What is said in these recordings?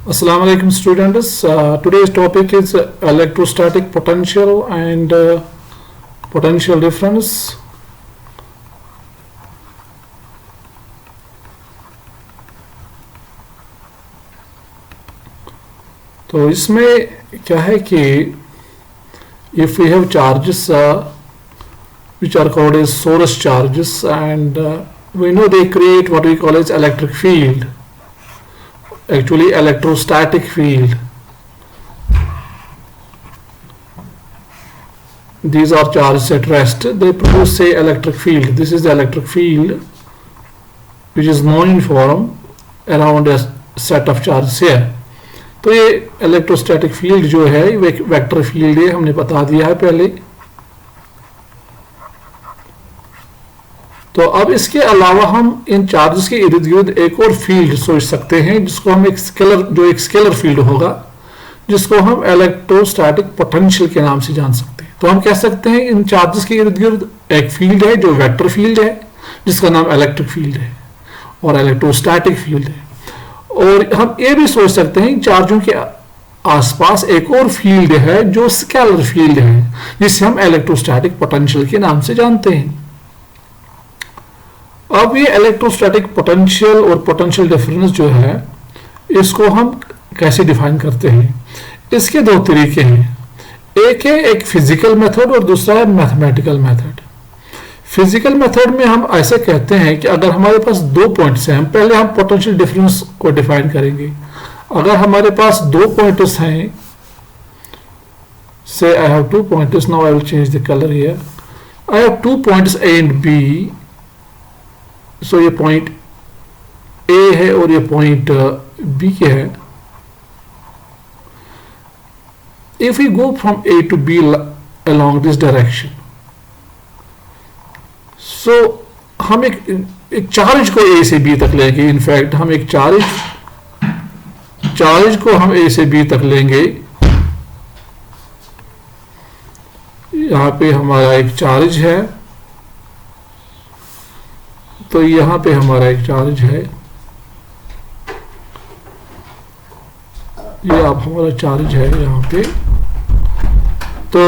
Assalamu alaikum students. Today's topic is electrostatic potential and potential difference. तो इसमें क्या है कि if we have charges which are called as source charges and we know they create what we call as electric field, actually electrostatic field. These are charges at rest, they produce say electric field. This is the electric field which is known in form around a set of charges here. तो ये electrostatic field जो है vector field है, हमने बता दिया है पहले. तो अब इसके अलावा हम इन चार्जेस के इर्द गिर्द एक और फील्ड सोच सकते हैं जिसको हम एक स्केलर फील्ड होगा, जिसको हम इलेक्ट्रोस्टैटिक पोटेंशियल के नाम से जान सकते हैं. तो हम कह सकते हैं इन चार्जेस के इर्द गिर्द एक फील्ड है जो वेक्टर फील्ड है, जिसका नाम इलेक्ट्रिक फील्ड है और इलेक्ट्रोस्टैटिक फील्ड है. और हम ये भी सोच सकते हैं इन चार्जों के आसपास एक और फील्ड है जो स्केलर फील्ड है, जिसे हम इलेक्ट्रोस्टैटिक पोटेंशियल के नाम से जानते हैं. अब ये इलेक्ट्रोस्टैटिक पोटेंशियल और पोटेंशियल डिफरेंस जो है, इसको हम कैसे डिफाइन करते हैं? इसके दो तरीके हैं. एक है एक फिजिकल मेथड और दूसरा है मैथमेटिकल मेथड. फिजिकल मेथड में हम ऐसे कहते हैं कि अगर हमारे पास दो पॉइंट्स हैं, पहले हम पोटेंशियल डिफरेंस को डिफाइन करेंगे. अगर हमारे पास दो पॉइंट्स हैं, say I have two points, now I will change the colour here. I have two points A and B. So ये पॉइंट ए है और ये पॉइंट बी के है. If we go from A to B along this direction, so हम एक charge को ए से बी तक लेंगे. इनफैक्ट हम एक चार्ज को हम ए से बी तक लेंगे. यहां पे हमारा एक चार्ज है, तो यहां पे हमारा एक चार्ज है, ये आप हमारा चार्ज है यहां पे. तो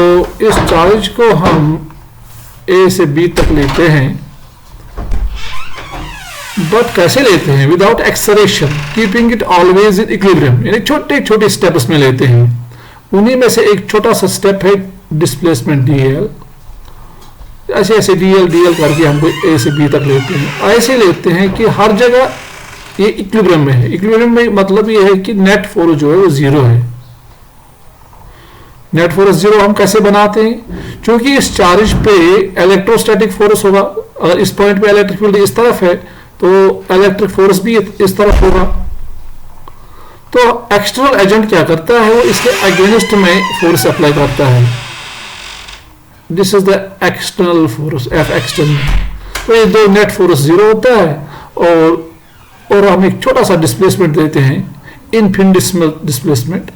इस चार्ज को हम ए से बी तक लेते हैं, बट कैसे लेते हैं? Without acceleration, keeping it always in equilibrium, यानी छोटे छोटे स्टेप्स में लेते हैं. उन्हीं में से एक छोटा सा स्टेप है डिस्प्लेसमेंट डीएल. ऐसे ऐसे डीएल करके हमको ए से बी तक लेते हैं. ऐसे लेते हैं कि हर जगह ये इक्विलिब्रियम में है. इक्विलिब्रियम में मतलब ये है कि नेट फोर्स जो है वो जीरो है. नेट फोर्स जीरो हम कैसे बनाते हैं? क्योंकि इस चार्ज पे इलेक्ट्रोस्टैटिक फोर्स होगा. अगर इस पॉइंट पे इलेक्ट्रिक फील्ड इस तरफ है तो इलेक्ट्रिक फोर्स भी इस तरफ होगा. तो एक्सटर्नल एजेंट क्या करता है? वो इसके अगेंस्ट में फोर्स अप्लाई करता है. This is the external force, F external. तो ये दो नेट फोर्स जीरो होता है और हम एक छोटा सा डिस्प्लेसमेंट देते हैं, इनफिनिटेसिमल डिस्प्लेसमेंट.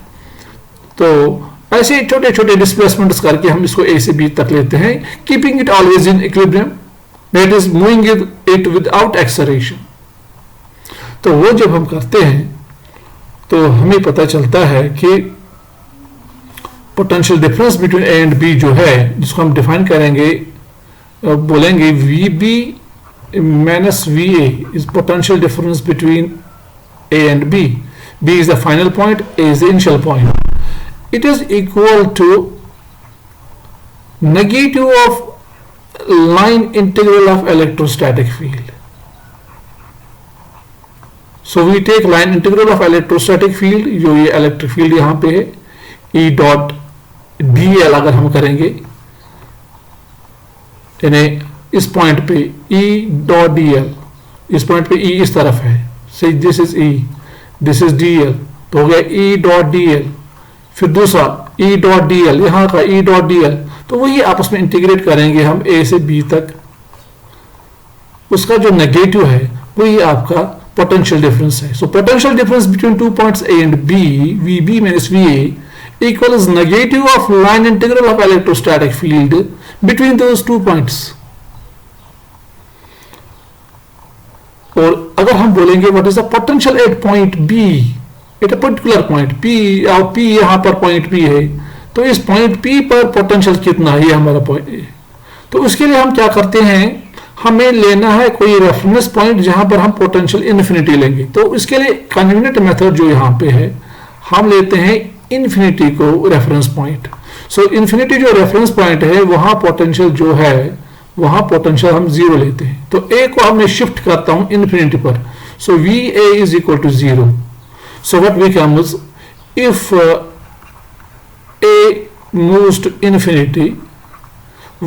तो ऐसे छोटे छोटे डिस्प्लेसमेंट्स करके हम इसको ए से बी तक लेते हैं, keeping it always in equilibrium, that is moving it without acceleration. तो वो जब हम करते हैं तो हमें पता चलता है कि potential difference between A and B जो है, जिसको हम डिफाइन करेंगे, बोलेंगे V B minus V A is potential difference between A and B. B is the final point, A is the initial point. It is equal to negative of line integral of electrostatic field. So we take line integral of electrostatic field, जो ये electric field यहां पे है, E dot dl अगर हम करेंगे, यानी इस पॉइंट पे E डॉट dl, इस पॉइंट पे E इस तरफ है, से this is E, this is dl, तो हो गया E डॉट dl. फिर दूसरा E डॉट dl, यहां का E डॉट dl, तो वही आपस में इंटीग्रेट करेंगे हम A से B तक. उसका जो नेगेटिव है वही आपका पोटेंशियल डिफरेंस है. So potential difference between two points A and B, VB minus VA equals negative of line integral of electrostatic field between those two points. और अगर हम बोलेंगे what is the potential at point B, at a particular point P, और P यहाँ पर point P है, तो इस पॉइंट P पर पोटेंशियल कितना है, ये हमारा पॉइंट। तो उसके लिए हम क्या करते हैं, हमें लेना है कोई रेफरेंस पॉइंट जहां पर हम पोटेंशियल इन्फिनिटी लेंगे। तो इसके लिए कन्वीनियंट मेथड जो यहाँ पे है, हम लेते हैं इन्फिनिटी को रेफरेंस पॉइंट। सो इन्फिनिटी जो रेफरेंस पॉइंट है, वहां पोटेंशियल जो है, वहां पोटेंशियल हम 0 लेते हैं। तो ए को मैं शिफ्ट करता हूं इन्फिनिटी पर, so V A is equal to 0। So what becomes, if A moves to infinity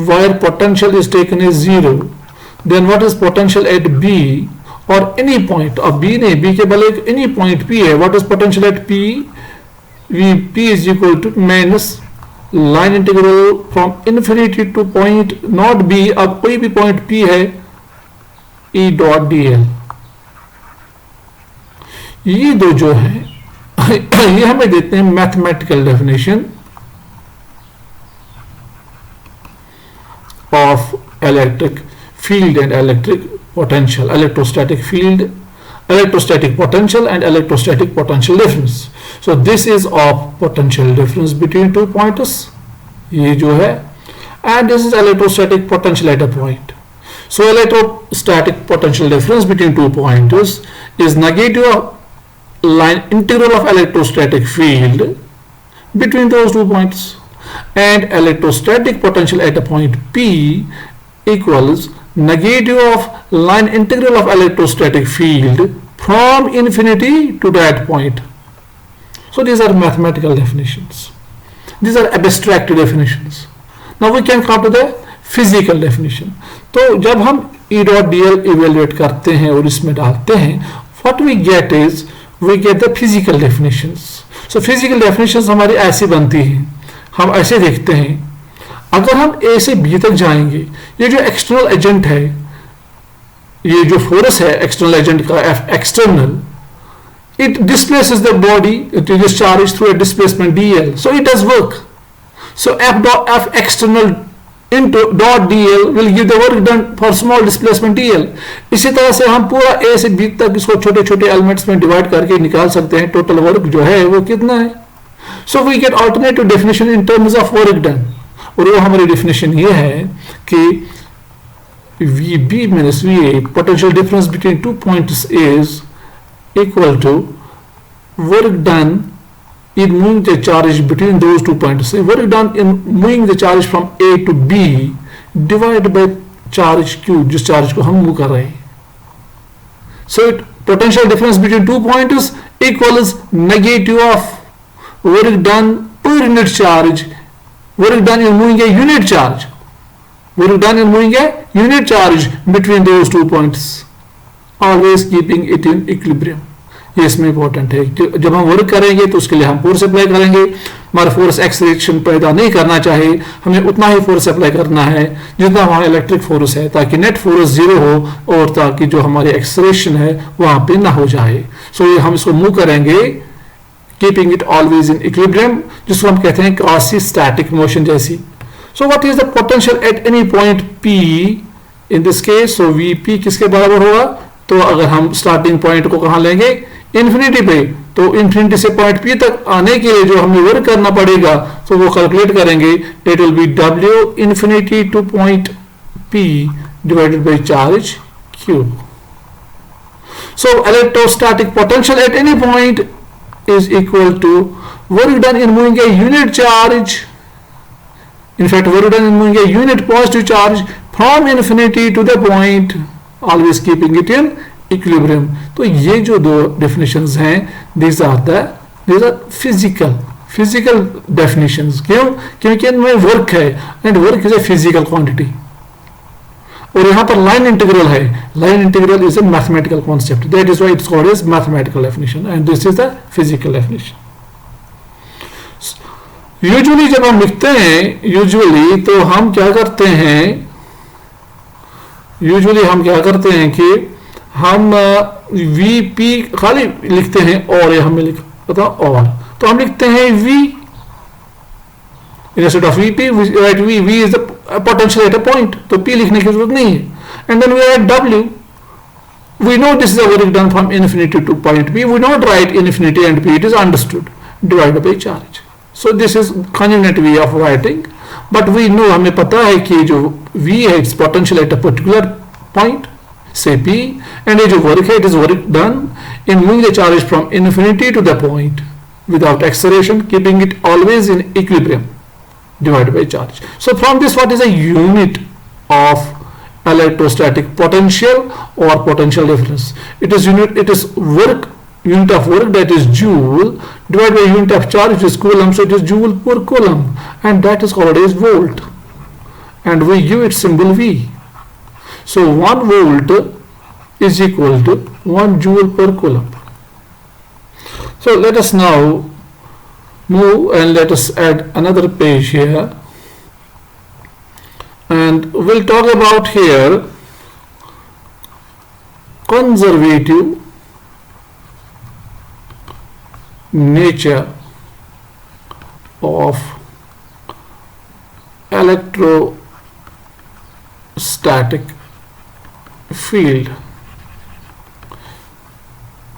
where potential is taken as 0, then what is potential at B or any point of B नहीं, B के बल एक any point P है, what is potential at P? P is equal to minus line integral from infinity to point not B, अब कोई भी point P है, E dot dl। ये दो जो है ये हमें देते हैं mathematical definition of electric field and electric potential, electrostatic field, electrostatic potential and electrostatic potential difference. So this is of potential difference between two points, ये जो है, and this is electrostatic potential at a point. So electrostatic potential difference between two pointers is negative of line integral of electrostatic field between those two points. And electrostatic potential at a point P equals negative of line integral of electrostatic field from infinity to that point. So these are mathematical definitions. These are abstract definitions. Now we can come to the physical definition. तो जब हम E dot dl evaluate करते हैं और इसमें डालते हैं, what we get is we get the physical definitions. So physical definitions हमारी ऐसी बनती हैं, हम ऐसे देखते हैं, अगर हम A से B तक जाएंगे, ये जो एक्सटर्नल एजेंट है, ये जो फोर्स है एक्सटर्नल एजेंट का F external, it displaces the body, it is discharged through a displacement dl, so it does work. So F external into dot dl will give the work done for small displacement dl. इसी तरह से हम पूरा A से B तक इसको छोटे छोटे एलिमेंट्स में डिवाइड करके निकाल सकते हैं, टोटल वर्क जो है वो कितना है। So we get alternative definition in terms of work done, और वो हमारी definition ये है कि VB minus VA, potential difference between two points is equal to work done in moving the charge between those two points, work done in moving the charge from A to B divided by charge Q, जिस charge को हम move कर रहे हैं। So potential difference between two points equals negative of work done per unit charge, work done in moving a unit charge, work done in moving a unit charge between those two points, always keeping it in equilibrium. ये इसमें important है, जब हम work करेंगे तो उसके लिए हम फोर्स अप्लाई करेंगे, हमारा फोर्स एक्सेलरेशन पैदा नहीं करना चाहिए, हमें उतना ही फोर्स अप्लाई करना है जितना हमारा इलेक्ट्रिक फोर्स है, ताकि नेट फोर्स 0 हो और ताकि जो हमारी एक्सेलरेशन है वहां पे ना हो जाए। सो ये हम इसको मूव करेंगे keeping it always in equilibrium, जिसको हम कहते हैं quasi static motion जैसी। So what is the potential at any point P in this case? So Vp किसके बराबर होगा? तो अगर हम स्टार्टिंग पॉइंट को कहां लेंगे, इन्फिनिटी पे, तो इन्फिनिटी से पॉइंट P तक आने के लिए जो हमें वर्क करना पड़ेगा, तो वो कैलकुलेट करेंगे, it will be W infinity to point P divided by charge Q. So electrostatic potential at any point is equal to work done in moving a unit charge, in fact work done in moving a unit positive charge from infinity to the point, always keeping it in equilibrium. तो ये जो दो definitions हैं, these are physical definitions. क्यों? क्योंकि इनमें work है, and work is a physical quantity. और यहाँ पर लाइन इंटीग्रल है, line integral is a mathematical concept, that is why it's called as mathematical definition and this is the physical definition. Usually जब हम लिखते हैं, यूजुअली तो हम क्या करते हैं, कि हम VP खाली लिखते हैं, और हमें पता और, तो हम लिखते हैं V instead of Vp, we write V is the potential at a point, तो P लिखने की जरूरत नहीं है, and then we write W, we know this is a work done from infinity to point B. We don't write infinity and P. It is understood. Divided by charge. So this is convenient way of writing. But we know, हमें पता है कि जो V है it's potential at a particular point, say P, and ये जो work है it is work done in moving the charge from infinity to the point without acceleration, keeping it always in equilibrium, divided by charge. So from this, what is a unit of electrostatic potential or potential difference? It is work, unit of work, that is joule, divided by unit of charge, which is coulomb. So it is joule per coulomb, and that is called as volt, and we give it symbol V. So 1 volt is equal to 1 joule per coulomb. So let us now move and let us add another page here, and we'll talk about here conservative nature of electrostatic field.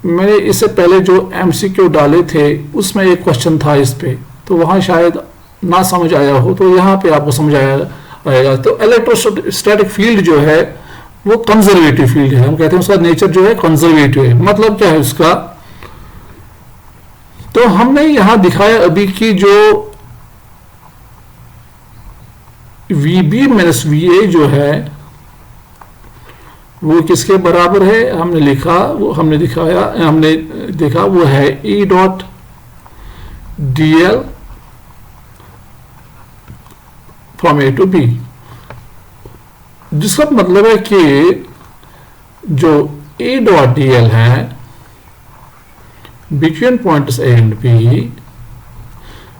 मैंने इससे पहले जो MCQ डाले थे उसमें एक question था इस पे, तो वहाँ शायद ना समझ आया हो, तो यहाँ पे आपको समझ आएगा। तो इलेक्ट्रोस्टैटिक फील्ड जो है वो कंजर्वेटिव फील्ड है, हम कहते हैं उसका नेचर जो है कंजर्वेटिव है। मतलब क्या है उसका, तो हमने यहाँ दिखाया अभी कि जो VB माइनस VA जो है वो किसके बराबर है, हमने लिखा, वो हमने दिखाया, हमने देखा वो है E dot DL from A to B, जिसका मतलब है कि जो E डॉट DL है between points A and B,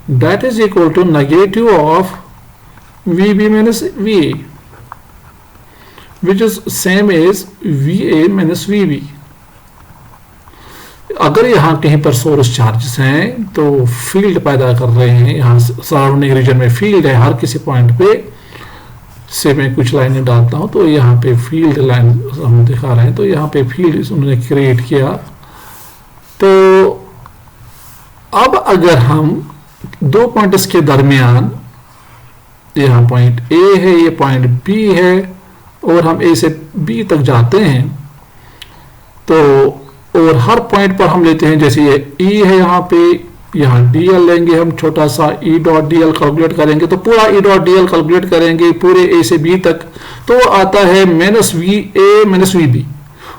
that is equal to negative of VB minus VA, which is same as VA minus VB. अगर यहाँ कहीं पर सोर्स चार्जेस हैं तो फील्ड पैदा कर रहे हैं, यहाँ सराउंडिंग रीजन में फील्ड है हर किसी पॉइंट पे, से मैं कुछ लाइनें डालता हूँ, तो यहाँ पे फील्ड लाइन हम दिखा रहे हैं, तो यहाँ पे फील्ड उन्होंने क्रिएट किया। तो अब अगर हम दो पॉइंट्स के दरमियान, यहाँ पॉइंट A है, ये पॉइंट B है, और हम A से B तक जाते हैं, तो और हर पॉइंट पर हम लेते हैं, जैसे ये E है यहाँ पे, यहाँ DL लेंगे हम, छोटा सा E डॉट DL कैलकुलेट करेंगे, तो पूरा E डॉट DL कैलकुलेट करेंगे पूरे A से B तक, तो आता है minus VA minus VB।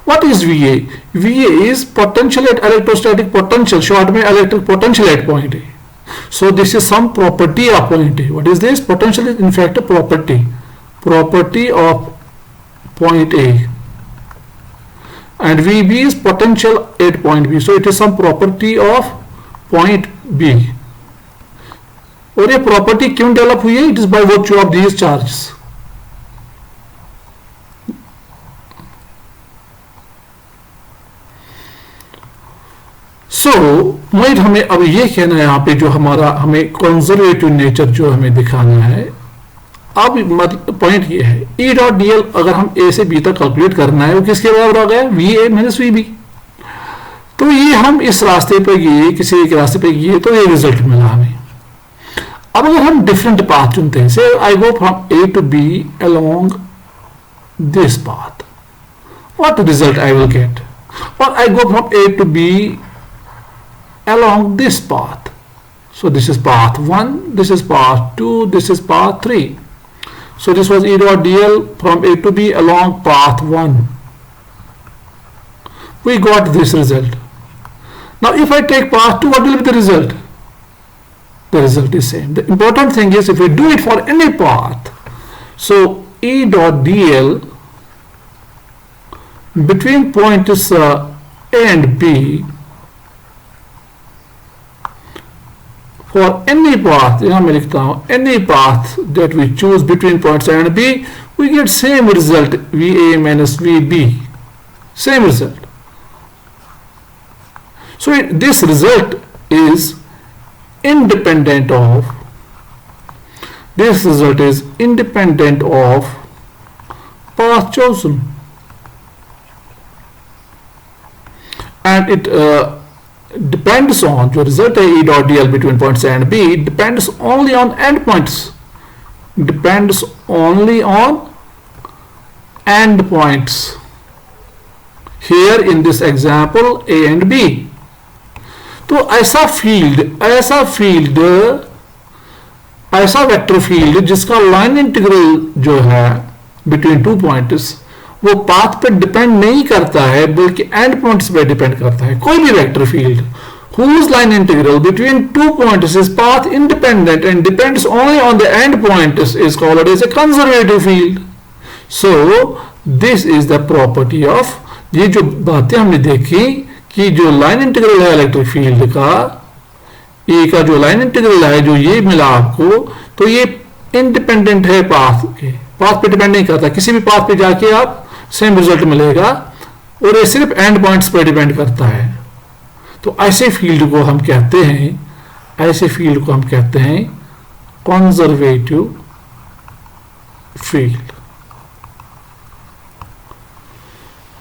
What is VA? VA is potential at electrostatic potential, short में electric potential at point A. So this is some property of point A. What is this? Potential is in fact a property of point A, and VB is potential at point B. So it is some property of point B. और ये property क्यों develop हुई है? It is by virtue of these charges. So मोहित हमें अब ये कहना है यहाँ पे, जो हमारा हमें कंजर्वेटिव नेचर जो हमें दिखाना है, अब मतलब पॉइंट ये है E डॉट DL अगर हम A से B तक कैलकुलेट करना है, वो किसके बराबर आ गया? VA minus VB। तो ये हम इस रास्ते पे गए, किसी एक रास्ते पे गए, तो ये रिजल्ट मिला हमें। अब अगर हम डिफरेंट पाथ चुनते हैं, say I go from A to B along this path, what result I will get? और I go from A to B along this path. So this is path 1, this is path 2, this is path 3. So this was E dot DL from A to B along path 1. We got this result. Now if I take path 2, what will be the result? The result is same. The important thing is if we do it for any path, so E dot DL between points A and B, for any path, यहाँ मैं लिखता हूँ, any path that we choose between points A and B, we get same result, VA minus VB, same result. So this result is independent of path chosen. and it depends on जो result है E dot dl between points A and B depends only on endpoints, depends only on endpoints. Here in this example A and B. तो ऐसा vector field जिसका line integral जो है between two points वो path पे depend नहीं करता है बल्कि एंड पॉइंट्स पे डिपेंड करता है. कोई भी vector field whose line integral between two points is path independent and depends only on the end points is called as a conservative field. So this is the property of, ये जो बातें हमने देखी कि जो लाइन इंटीग्रल है electric field का, ए का जो लाइन इंटीग्रल है जो ये मिला आपको, तो ये इंडिपेंडेंट है पाथ के, पाथ पे डिपेंड नहीं करता. किसी भी पाथ पे जाके आप सेम रिजल्ट मिलेगा और ये सिर्फ एंड पॉइंट्स पे डिपेंड करता है. तो ऐसे फील्ड को हम कहते हैं, ऐसे फील्ड को हम कहते हैं conservative field.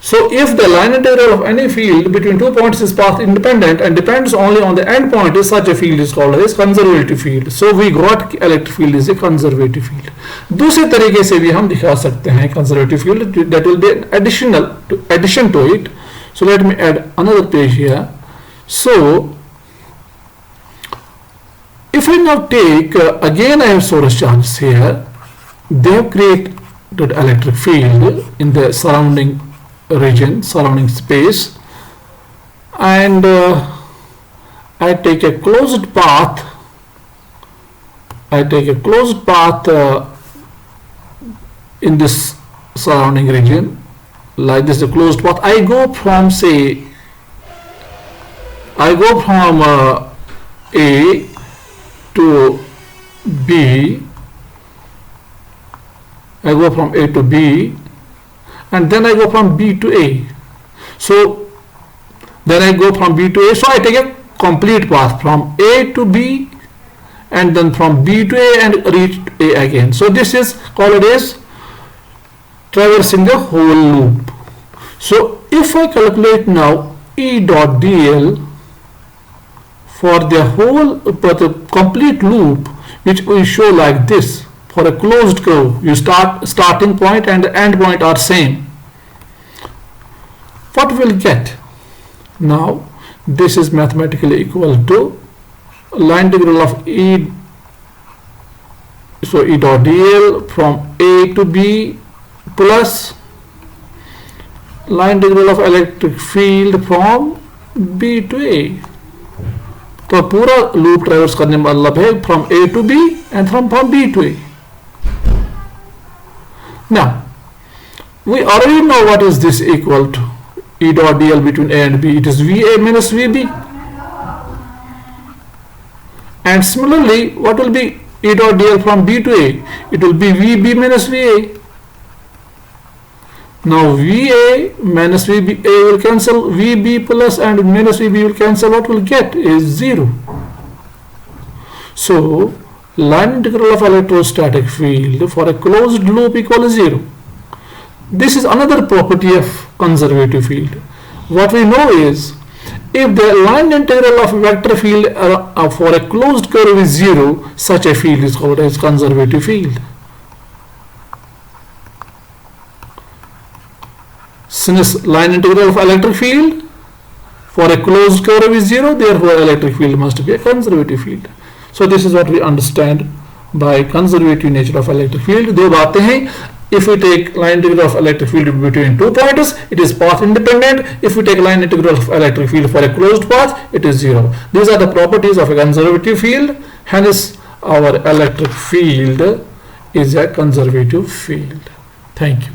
So if the line integral of any field between two points is path independent and depends only on the end point, is such a field is called as conservative field. So we got electric field is a conservative field. दूसरे तरीके से भी हम दिखा सकते हैं conservative field, that will be addition to it. So let me add another page here. So if I now take again I have source charges here, they have created electric field in the surrounding region, surrounding space, and I take a closed path, in this surrounding region, like this, a closed path. I go from A to B, I go from A to B, and then I go from B to A. So then I go from B to A, so I take a complete path from A to B and then from B to A and reach A again. So this is called as traversing the whole loop. So if I calculate now E dot dl for the complete loop, which we show like this, for a closed curve, you starting point and the end point are same. What we'll get? Now this is mathematically equal to line integral of E, so E dot dl from A to B plus line integral of electric field from B to A. तो पूरा loop ट्रेवर्स करने का मतलब है from A to B and from B to A. Now we already know what is this equal to. E dot dl between A and B, it is VA minus VB. And similarly, what will be E dot dl from B to A? It will be VB minus VA. Now VA minus VB, A will cancel, VB plus and minus VB will cancel. What we'll get is 0. So line integral of electrostatic field for a closed loop equal to 0. This is another property of conservative field. What we know is, if the line integral of vector field for a closed curve is 0, such a field is called as conservative field. Since line integral of electric field for a closed curve is 0, therefore electric field must be a conservative field. So this is what we understand by conservative nature of electric field. दो बातें हैं. If we take line integral of electric field between two points, it is path independent. If we take line integral of electric field for a closed path, it is 0. These are the properties of a conservative field. Hence, our electric field is a conservative field. Thank you.